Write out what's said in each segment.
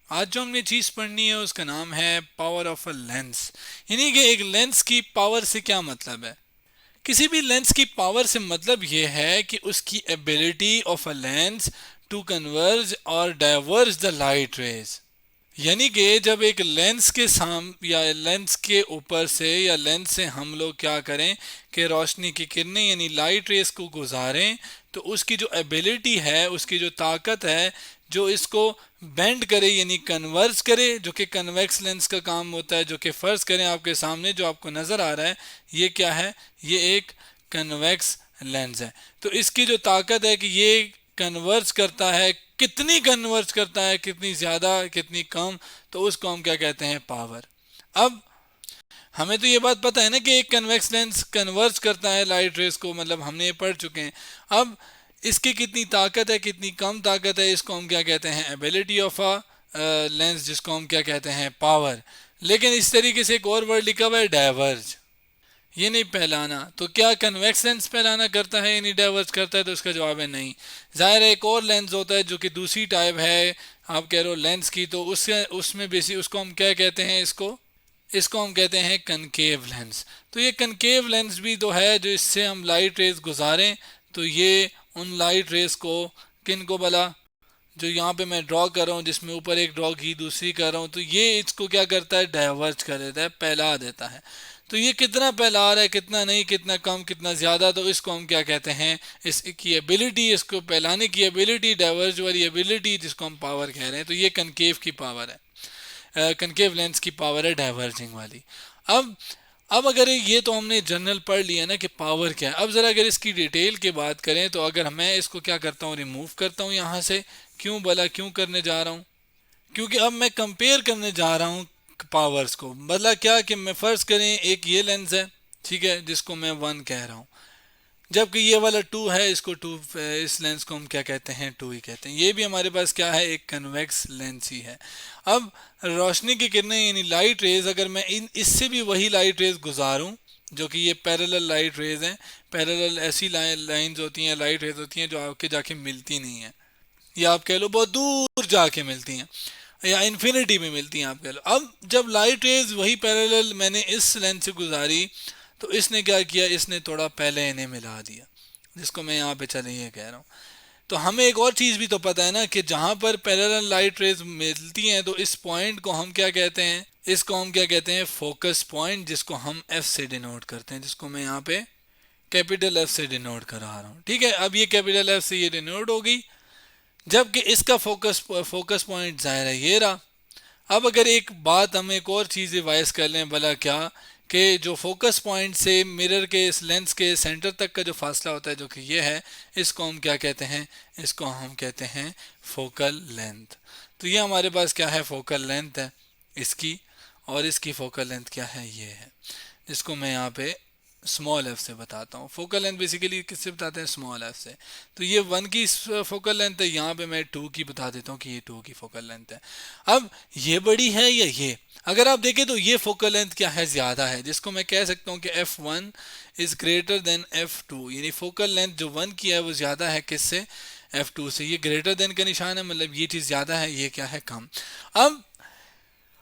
आज जो हमने चीज़ पढ़नी है उसका नाम है पावर ऑफ अ लेंस। यानी कि एक लेंस की पावर से क्या मतलब है। किसी भी लेंस की पावर से मतलब ये है कि उसकी ability of a lens to converge और डाइवर्ज द लाइट रेज। यानी कि जब एक लेंस के साम या लेंस के ऊपर से या लेंस से हम लोग क्या करें कि रोशनी की किरणें यानी लाइट रेस को गुजारें, तो उसकी जो एबिलिटी है, उसकी जो ताकत है, जो इसको बेंड करे यानी कन्वर्ज करे, जो कि कन्वेक्स लेंस का काम होता है, जो कि फ़र्ज़ करें आपके सामने जो आपको नज़र आ रहा है ये क्या है, ये एक कन्वेक्स लेंस है। तो इसकी जो ताकत है कि ये कन्वर्ज करता है, कितनी कन्वर्ज करता है, कितनी ज़्यादा कितनी कम, तो उसको हम क्या कहते हैं, पावर। अब हमें तो ये बात पता है ना कि एक कन्वेक्स लेंस कन्वर्ज करता है लाइट रेस को, मतलब हमने ये पढ़ चुके हैं। अब इसकी कितनी ताकत है, कितनी कम ताकत है, इसको हम क्या कहते हैं, एबिलिटी ऑफ अ लेंस, जिसको हम क्या कहते हैं, पावर। लेकिन इस तरीके से एक और वर्ड लिखा हुआ है डाइवर्ज, ये नहीं फैलाना। तो क्या कन्वेक्स लेंस फैलाना करता है यानी डाइवर्ज करता है, तो उसका जवाब है नहीं। जाहिर है एक और लेंस होता है जो कि दूसरी टाइप है, आप कह रहे हो लेंस की, तो उससे उसमें बेसिक उसको हम क्या कहते हैं, इसको इसको हम कहते हैं कनकेव लेंस। तो ये कनकेव लेंस भी तो है जो इससे हम लाइट रेज गुजारें, तो ये उन लाइट रेज को, किन को भला, जो यहाँ पे मैं ड्रॉ कर रहा हूँ जिसमें ऊपर एक ड्रॉ की दूसरी कर रहा हूँ, तो ये इसको क्या करता है, डाइवर्ज कर देता है, फैला देता है। तो ये कितना फैला रहा है, कितना नहीं, कितना कम, कितना ज़्यादा, तो इसको हम क्या कहते हैं, इसकी एबिलिटी, इसको फैलाने की एबिलिटी, डाइवर्ज वाली एबिलिटी, जिसको हम पावर कह रहे हैं। तो ये कनकेव की पावर है, कनकेव लेंस की पावर है डाइवर्जिंग वाली। अब अब अगर ये तो हमने जनरल पढ़ लिया ना कि पावर क्या है। अब ज़रा अगर इसकी डिटेल की बात करें, तो अगर मैं इसको क्या करता हूँ, रिमूव करता हूँ यहाँ से। क्यों भला, क्यों करने जा रहा हूँ, क्योंकि अब मैं कंपेयर करने जा रहा हूँ पावर्स को। मतलब क्या कि मैं फ़र्ज़ करें एक ये लेंस है, ठीक है, जिसको मैं वन कह रहा हूँ, जबकि ये वाला टू है, इसको टू, इस लेंस को हम क्या कहते हैं, टू ही कहते हैं। ये भी हमारे पास क्या है, एक कन्वेक्स लेंस ही है। अब रोशनी की किरणें यानी लाइट रेज, अगर मैं इन इससे भी वही लाइट रेज गुजारूं, जो कि ये पैरेलल लाइट रेज हैं। पैरेलल ऐसी लाइंस होती हैं, लाइट रेज होती हैं जो आपके जाके मिलती नहीं है, या आप कह लो बहुत दूर जाके मिलती हैं, या इन्फिनिटी में मिलती हैं, आप कह लो। अब जब लाइट रेज वही पैरेलल मैंने इस लेंस से गुजारी, तो इसने क्या किया, इसने थोड़ा पहले इन्हें मिला दिया, जिसको मैं यहाँ पे चले ये कह रहा हूँ। तो हमें एक और चीज़ भी तो पता है ना कि जहाँ पर पैरेलल लाइट रेज मिलती हैं, तो इस पॉइंट को हम क्या कहते हैं, इसको हम क्या कहते हैं, फोकस पॉइंट, जिसको हम एफ से डिनोट करते हैं, जिसको मैं यहाँ पे कैपिटल एफ से डिनोट करा रहा हूँ। ठीक है, अब ये कैपिटल एफ से ये डिनोट हो गई, जबकि इसका फोकस पॉइंट ज़ाहिर है ये रहा। अब अगर एक बात हम एक और चीज़ रिवाइज कर लें, भला क्या, कि जो फोकस पॉइंट से मिरर के इस लेंस के सेंटर तक का जो फासला होता है, जो कि ये है, इसको हम क्या कहते हैं, इसको हम कहते हैं फोकल लेंथ। तो ये हमारे पास क्या है, फोकल लेंथ है इसकी, और इसकी फोकल लेंथ क्या है, ये है, जिसको मैं यहाँ पे स्मॉल एफ से बताता हूँ। फोकल लेंथ बेसिकली किससे बताते हैं, स्मॉल एफ से। तो ये वन की फोकल लेंथ है, यहाँ पे मैं टू की बता देता हूँ कि ये टू की फोकल लेंथ है। अब ये बड़ी है या ये, अगर आप देखें तो ये फोकल लेंथ क्या है, ज़्यादा है, जिसको मैं कह सकता हूँ कि F one is greater than F two, यानी फोकल लेंथ जो वन की है वो ज़्यादा है किससे, एफ टू से। ये ग्रेटर देन का निशान है, मतलब ये चीज़ ज़्यादा है, ये क्या है, कम। अब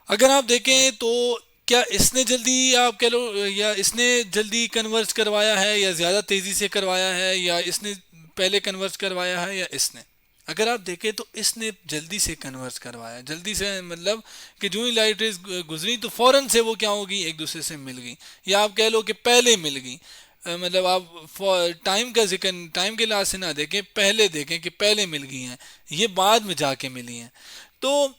अगर आप देखें तो क्या इसने जल्दी, आप कह लो, या इसने जल्दी कन्वर्ज करवाया है, या ज़्यादा तेज़ी से करवाया है, या इसने पहले कन्वर्ज करवाया है, या इसने। अगर आप देखें तो इसने जल्दी से कन्वर्ज करवाया, जल्दी से मतलब कि जो ही लाइट रेज गुजरी तो फ़ौरन से वो क्या होगी, एक दूसरे से मिल गई, या आप कह लो कि पहले मिल गई। मतलब आप टाइम का जिक्र, टाइम के लिहाज से ना देखें, पहले देखें कि पहले मिल गई हैं, ये बाद में जाके मिली हैं। तो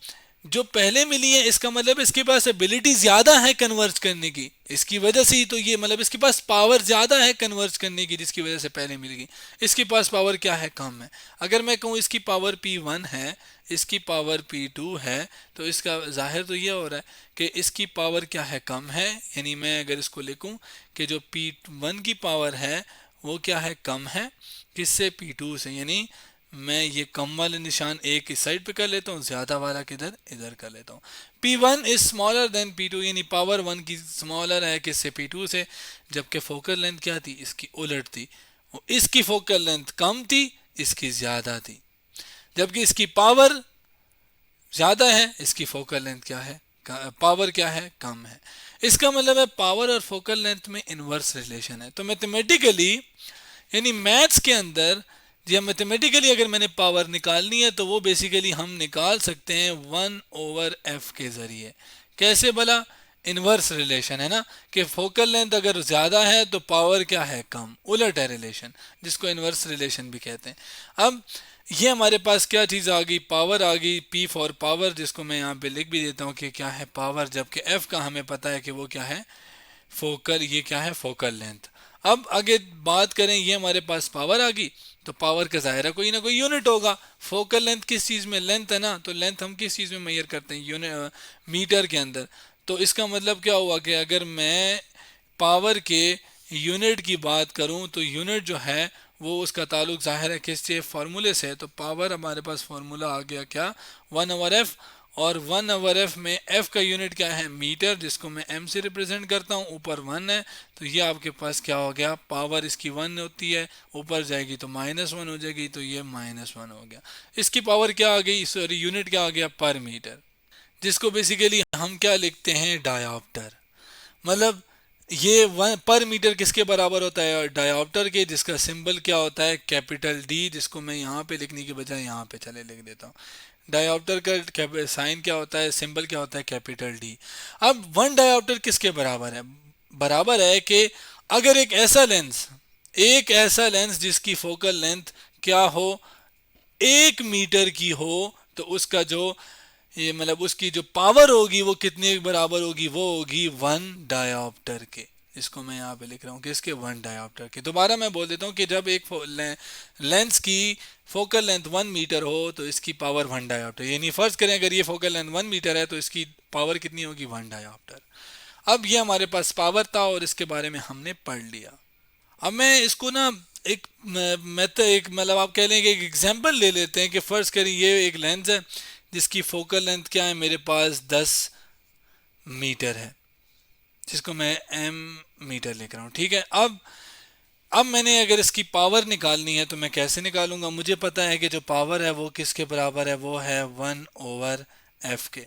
जो पहले मिली है इसका मतलब इसके पास एबिलिटी ज़्यादा है कन्वर्ज करने की, इसकी वजह से ही तो ये, मतलब इसके पास पावर ज़्यादा है कन्वर्ज करने की, जिसकी वजह से पहले मिल गई। इसके पास पावर क्या है, कम है। अगर मैं कहूँ इसकी पावर P1 है, इसकी पावर P2 है, तो इसका जाहिर तो ये हो रहा है कि इसकी पावर क्या है, कम है। यानी मैं अगर इसको लिखूँ कि जो P1 की पावर है वो क्या है, कम है, किससे, P2 से। यानी मैं ये कम वाले निशान एक इस साइड पे कर लेता हूँ, ज़्यादा वाला किधर, इधर कर लेता हूँ। P1 is smaller than P2, यानी पावर वन की स्मॉलर है किससे, P2 से। जबकि फोकल लेंथ क्या थी, इसकी उलट थी, इसकी फोकल लेंथ कम थी, इसकी ज़्यादा थी। जबकि इसकी पावर ज़्यादा है, इसकी फोकल लेंथ क्या है, पावर क्या है, कम है। इसका मतलब है पावर और फोकल लेंथ में इनवर्स रिलेशन है। तो मैथमेटिकली यानी मैथ्स के अंदर या मैथमेटिकली अगर मैंने पावर निकालनी है तो वो बेसिकली हम निकाल सकते हैं 1/f के ज़रिए। कैसे भला? इनवर्स रिलेशन है ना, कि फोकल लेंथ अगर ज़्यादा है तो पावर क्या है, कम। उलट है रिलेशन, जिसको इनवर्स रिलेशन भी कहते हैं। अब ये हमारे पास क्या चीज़ आ गई, पावर आ गई, पी फॉर पावर, जिसको मैं यहाँ पे लिख भी देता हूँ कि क्या है पावर, जबकि एफ का हमें पता है कि वो क्या है, फोकल, ये क्या है, फोकल लेंथ। अब आगे बात करें, ये हमारे पास पावर आ गई, तो पावर का ज़ाहिर है कोई ना कोई यूनिट होगा। फोकल लेंथ किस चीज़ में, लेंथ है ना, तो लेंथ हम किस चीज़ में मेजर करते हैं, यूनिट, मीटर के अंदर। तो इसका मतलब क्या हुआ कि अगर मैं पावर के यूनिट की बात करूं तो यूनिट जो है वो उसका ताल्लुक ज़ाहिर है किससे, फार्मूले से। तो पावर हमारे पास फार्मूला आ गया क्या, 1/f। और 1/f में f का यूनिट क्या है, मीटर, जिसको मैं m से रिप्रेजेंट करता हूँ, ऊपर 1 है। तो ये आपके पास क्या हो गया, पावर इसकी 1 होती है, ऊपर जाएगी तो -1 हो जाएगी, तो ये -1 हो गया। इसकी पावर क्या आ गई, सॉरी यूनिट क्या आ गया, पर मीटर, जिसको बेसिकली हम क्या लिखते हैं, डायोप्टर। मतलब ये 1/मीटर किसके बराबर होता है, डायोप्टर के, जिसका सिंबल क्या होता है, कैपिटल डी, जिसको मैं यहाँ पे लिखने के बजाय यहाँ पे चले लिख देता हूँ। डायोप्टर का साइन क्या होता है, सिंबल क्या होता है, कैपिटल डी। अब 1 डायोप्टर किसके बराबर है, बराबर है कि अगर एक ऐसा लेंस जिसकी फोकल लेंथ क्या हो, 1 मीटर की हो, तो उसका जो ये मतलब उसकी जो पावर होगी वो कितने के बराबर होगी, वो होगी 1 डायोप्टर के। इसको मैं यहाँ पे लिख रहा हूँ कि इसके 1 डायोप्टर के। दोबारा मैं बोल देता हूँ कि जब एक लेंस की फोकल लेंथ 1 मीटर हो तो इसकी पावर 1 डायोप्टर, यानी फर्ज करें अगर ये फोकल लेंथ 1 मीटर है तो इसकी पावर कितनी होगी, 1 डायोप्टर। अब ये हमारे पास पावर था और इसके बारे में हमने पढ़ लिया। अब मैं इसको ना एक मेथड, एक मतलब आप कह लें कि एक एग्जांपल ले लेते हैं कि फ़र्ज़ करें ये एक लेंस है जिसकी फोकल लेंथ क्या है, मेरे पास 10 मीटर है, जिसको मैं एम मीटर लिख रहा हूँ, ठीक है। अब मैंने अगर इसकी पावर निकालनी है तो मैं कैसे निकालूंगा, मुझे पता है कि जो पावर है वो किसके बराबर है, वो है 1/f के।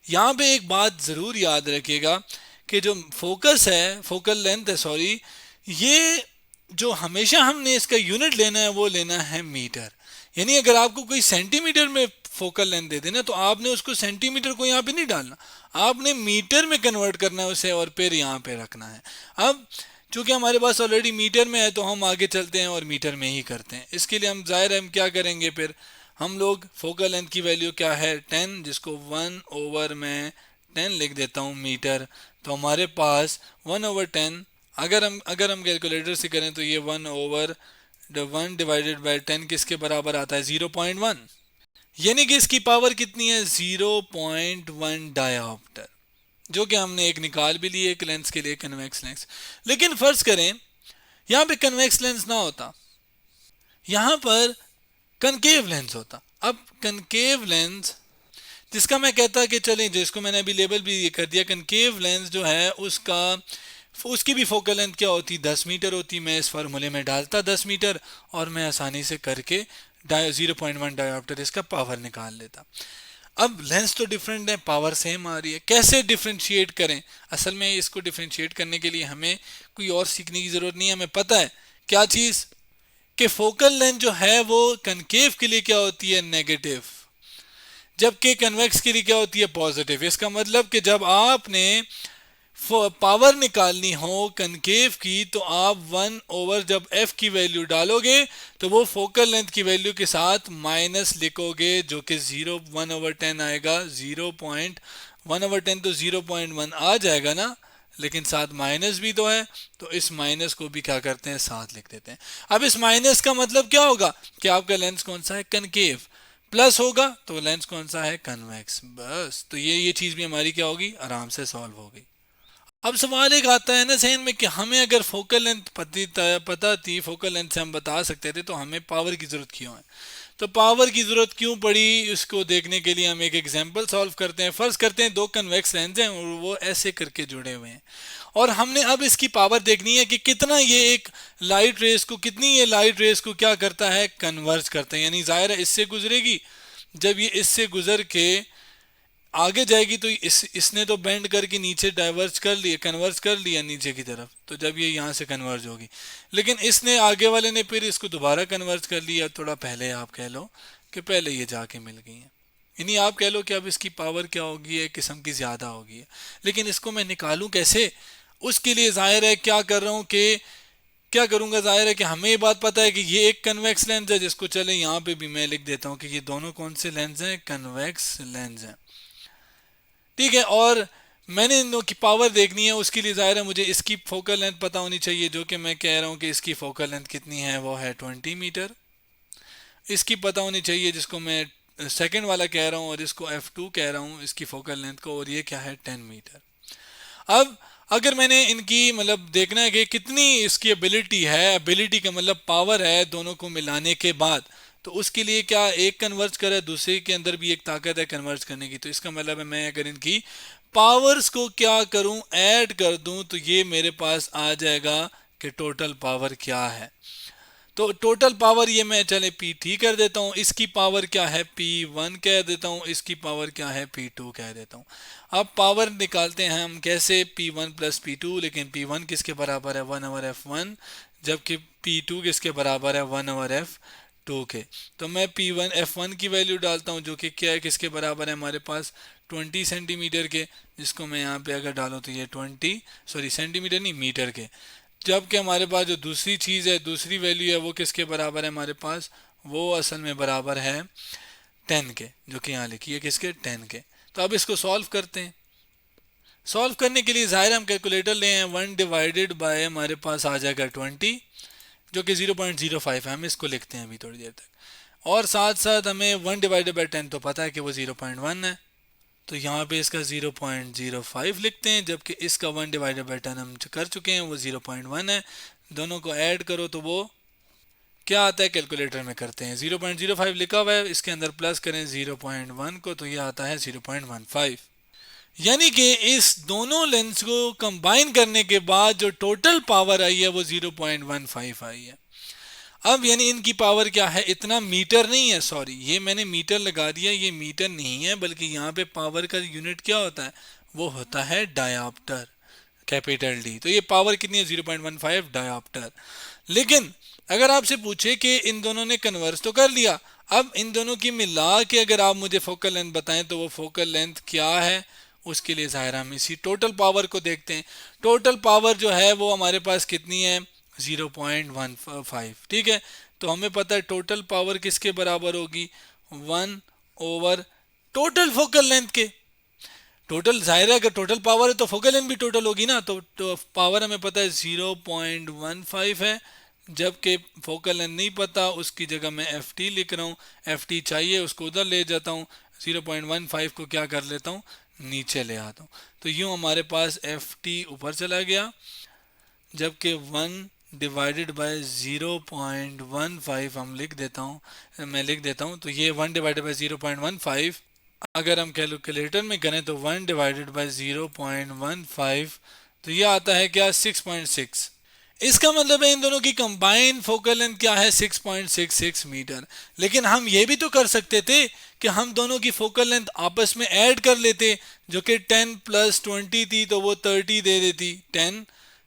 यहाँ पे एक बात ज़रूर याद रखिएगा कि जो फोकस है, फोकल लेंथ है सॉरी, ये जो हमेशा हमने इसका यूनिट लेना है वो लेना है मीटर। यानी अगर आपको कोई सेंटीमीटर में फोकल लेंथ दे देना तो आपने उसको सेंटीमीटर को यहाँ पे नहीं डालना, आपने मीटर में कन्वर्ट करना है उसे और फिर यहाँ पे रखना है। अब चूंकि हमारे पास ऑलरेडी मीटर में है तो हम आगे चलते हैं और मीटर में ही करते हैं। इसके लिए हम जाहिर है हम क्या करेंगे, फिर हम लोग फोकल लेंथ की वैल्यू क्या है 10, जिसको 1 ओवर में 10 लिख देता हूँ मीटर। तो हमारे पास 1/10, अगर हम कैलकुलेटर से करें तो ये 1/1 किसके बराबर आता है, 0.1। यानी कि इसकी पावर कितनी है, 0.1 डायोप्टर, जो कि हमने एक निकाल भी ली एक लेंस के लिए, कन्वेक्स लेंस। लेकिन फर्ज करें यहाँ पे कन्वेक्स लेंस ना होता, यहाँ पर कनकेव लेंस होता। अब कनकेव लेंस जिसका मैं कहता कि चलें, जिसको मैंने अभी लेबल भी ये कर दिया, कनकेव लेंस जो है उसकी भी फोकल लेंथ क्या होती, 10 मीटर होती। मैं इस फार्मूले में डालता 10 मीटर और मैं आसानी से करके 0.1 डायोप्टर इसका पावर निकाल लेता। अब लेंस तो डिफरेंट है, पावर सेम आ रही है, कैसे डिफ्रेंशिएट करें। असल में इसको डिफ्रेंशिएट करने के लिए हमें कोई और सीखने की ज़रूरत नहीं है, हमें पता है क्या चीज़, कि फोकल लेंथ जो है वो कनकेव के लिए क्या होती है, नेगेटिव, जबकि कन्वेक्स के लिए क्या होती है, पॉजिटिव। इसका मतलब कि जब आपने पावर निकालनी हो कनकेव की तो आप 1 ओवर जब एफ की वैल्यू डालोगे तो वो फोकल लेंथ की वैल्यू के साथ माइनस लिखोगे, जो कि 1/10 आएगा। 0.1/10 तो 0.1 आ जाएगा ना, लेकिन साथ माइनस भी तो है, तो इस माइनस को भी क्या करते हैं, साथ लिख देते हैं। अब इस माइनस का मतलब क्या होगा कि आपका लेंस कौन सा है, कनकेव, प्लस होगा तो लेंस कौन सा है, कन्वेक्स। बस, तो ये चीज़ भी हमारी क्या होगी, आराम से सॉल्व हो गई। अब सवाल एक आता है ना जहन में कि हमें अगर फोकल लेंथ पता थी, फोकल लेंथ से हम बता सकते थे, तो हमें पावर की ज़रूरत क्यों है। तो पावर की ज़रूरत क्यों पड़ी, इसको देखने के लिए हम एक एग्जांपल सॉल्व करते हैं। फ़र्ज़ करते हैं 2 कन्वेक्स लेंस हैं और वो ऐसे करके जुड़े हुए हैं, और हमने अब इसकी पावर देखनी है कि कितना ये एक लाइट रेस को, कितनी ये लाइट रेस को क्या करता है, कन्वर्ज करता है। यानी ज़ाहिर है इससे गुजरेगी जब ये इससे गुजर के आगे जाएगी तो इसने तो बेंड करके नीचे डाइवर्ज कर लिया, कन्वर्ज कर लिया नीचे की तरफ, तो जब ये यहाँ से कन्वर्ज होगी, लेकिन इसने आगे वाले ने फिर इसको दोबारा कन्वर्ज कर लिया थोड़ा पहले, आप कह लो कि पहले ये जाके मिल गई है। यानी आप कह लो कि अब इसकी पावर क्या होगी, एक किस्म की ज़्यादा होगी। लेकिन इसको मैं निकालूं कैसे, उसके लिए जाहिर है क्या कर रहा हूँ कि क्या करूंगा, जाहिर है कि हमें ये बात पता है कि ये एक कन्वेक्स लेंस है, जिसको चले यहाँ पे भी मैं लिख देता हूँ कि ये दोनों कौन से लेंस हैं, कन्वेक्स लेंस हैं, ठीक है। और मैंने इन दोनों की पावर देखनी है, उसके लिए जाहिर है मुझे इसकी फोकल लेंथ पता होनी चाहिए, जो कि मैं कह रहा हूँ कि इसकी फोकल लेंथ कितनी है, वो है 20 मीटर। इसकी पता होनी चाहिए जिसको मैं सेकंड वाला कह रहा हूँ और इसको F2 कह रहा हूँ इसकी फोकल लेंथ को, और ये क्या है 10 मीटर। अब अगर मैंने इनकी मतलब देखना है कि कितनी इसकी एबिलिटी है, एबिलिटी का मतलब पावर है दोनों को मिलाने के बाद, तो उसके लिए क्या एक कन्वर्ज करे, दूसरे के अंदर भी एक ताकत है कन्वर्ज करने की, तो इसका मतलब है मैं अगर इनकी पावर्स को क्या करूं, ऐड कर दूं, तो ये मेरे पास आ जाएगा कि टोटल पावर क्या है। तो टोटल पावर ये मैं चले P3 कर देता हूँ, इसकी पावर क्या है P1 कह देता हूँ, इसकी पावर क्या है P2 कह देता हूँ। अब पावर निकालते हैं हम कैसे, P1 प्लस P2, लेकिन P1 किसके बराबर है 1/f1, जबकि P2 किसके बराबर है 1/f2 के। तो मैं P1 F1 की वैल्यू डालता हूँ, जो कि क्या है, किसके बराबर है हमारे पास 20 सेंटीमीटर के, जिसको मैं यहाँ पे अगर डालूँ तो ये 20 सेंटीमीटर नहीं मीटर के। जबकि हमारे पास जो दूसरी चीज़ है, दूसरी वैल्यू है, वो किसके बराबर है हमारे पास, वो असल में बराबर है 10 के, जो कि यहाँ लिखी है किसके 10 के। तो अब इसको सॉल्व करते हैं। सॉल्व करने के लिए ज़ाहिर हम कैलकुलेटर ले हैं, 1 डिवाइडेड बाय हमारे पास आ जाएगा 20, जो कि 0.05 है, हम इसको लिखते हैं अभी थोड़ी देर तक। और साथ साथ हमें 1 डिवाइडेड बाय 10 तो पता है कि वो 0.1 है, तो यहाँ पे इसका 0.05 लिखते हैं, जबकि इसका 1 डिवाइडेड बाई 10 हम कर चुके हैं, वो 0.1 है। दोनों को ऐड करो तो वो क्या आता है, कैलकुलेटर में करते हैं, 0.05 लिखा हुआ है, इसके अंदर प्लस करें 0.1 को, तो ये आता है 0.15। यानी कि इस दोनों लेंस को कंबाइन करने के बाद जो टोटल पावर आई है वो 0.15 आई है। अब यानी इनकी पावर क्या है, इतना मीटर नहीं है, सॉरी ये मैंने मीटर लगा दिया, ये मीटर नहीं है, बल्कि यहाँ पे पावर का यूनिट क्या होता है, वो होता है डायोप्टर, कैपिटल डी। तो ये पावर कितनी है 0.15 डायोप्टर। लेकिन अगर आपसे पूछे कि इन दोनों ने कन्वर्स तो कर लिया, अब इन दोनों की मिला के अगर आप मुझे फोकल लेंथ बताएं तो वो फोकल लेंथ क्या है, उसके लिए ज़ाहिर हम इसी टोटल पावर को देखते हैं। टोटल पावर जो है वो हमारे पास कितनी है 0.15, ठीक है। तो हमें पता है टोटल पावर किसके बराबर होगी 1 ओवर टोटल फोकल लेंथ के। टोटल जाहिर है अगर टोटल पावर है तो फोकल लेंथ भी टोटल होगी ना, तो पावर हमें पता है 0.15 है, जबकि फोकल लेंथ नहीं पता, उसकी जगह मैं FT लिख रहा हूँ, FT चाहिए उसको उधर ले जाता हूँ, 0.15 को क्या कर लेता हूँ नीचे ले आता हूँ, तो यूँ हमारे पास FT ऊपर चला गया, जबकि 1 डिवाइडेड बाय 0.15 हम लिख देता हूँ, मैं लिख देता हूँ, तो ये 1 डिवाइडेड बाय 0.15 अगर हम कैलकुलेटर में करें तो 1 डिवाइडेड बाय 0.15, तो ये आता है क्या 6.6। इसका मतलब है इन दोनों की कंबाइंड फोकल लेंथ क्या है 6.66 मीटर। लेकिन हम ये भी तो कर सकते थे कि हम दोनों की फोकल लेंथ आपस में ऐड कर लेते, जो कि 10 प्लस 20 थी तो वो 30 दे देती।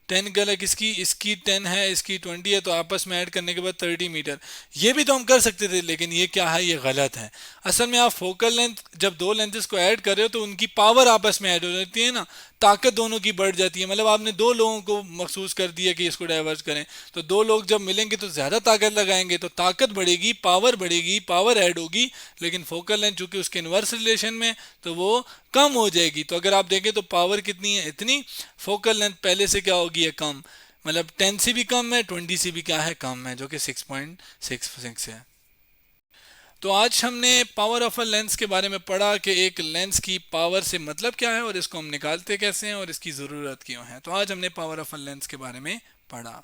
10 गलत, इसकी 10 है, इसकी 20 है, तो आपस में ऐड करने के बाद 30 मीटर। ये भी तो हम कर सकते थे, लेकिन ये क्या है, ये गलत है। असल में आप फोकल लेंथ जब दो लेंथेस को ऐड कर रहे हो तो उनकी पावर आपस में ऐड हो जाती है ना, ताकत दोनों की बढ़ जाती है। मतलब आपने दो लोगों को मखसूस कर दिया कि इसको डाइवर्स करें, तो दो लोग जब मिलेंगे तो ज़्यादा ताकत लगाएंगे, तो ताकत बढ़ेगी, पावर ऐड होगी, लेकिन फोकल लेंथ चूंकि उसके इन्वर्स रिलेशन में तो वो कम हो जाएगी। तो अगर आप देखें तो पावर कितनी है इतनी, फोकल लेंथ पहले से क्या होगी है कम, मतलब 10 से भी कम है, 20 से भी क्या है कम है, जो कि 6.66 है। तो आज हमने पावर ऑफ अ लेंस के बारे में पढ़ा कि एक लेंस की पावर से मतलब क्या है और इसको हम निकालते कैसे हैं और इसकी ज़रूरत क्यों है। तो आज हमने पावर ऑफ अ लेंस के बारे में पढ़ा।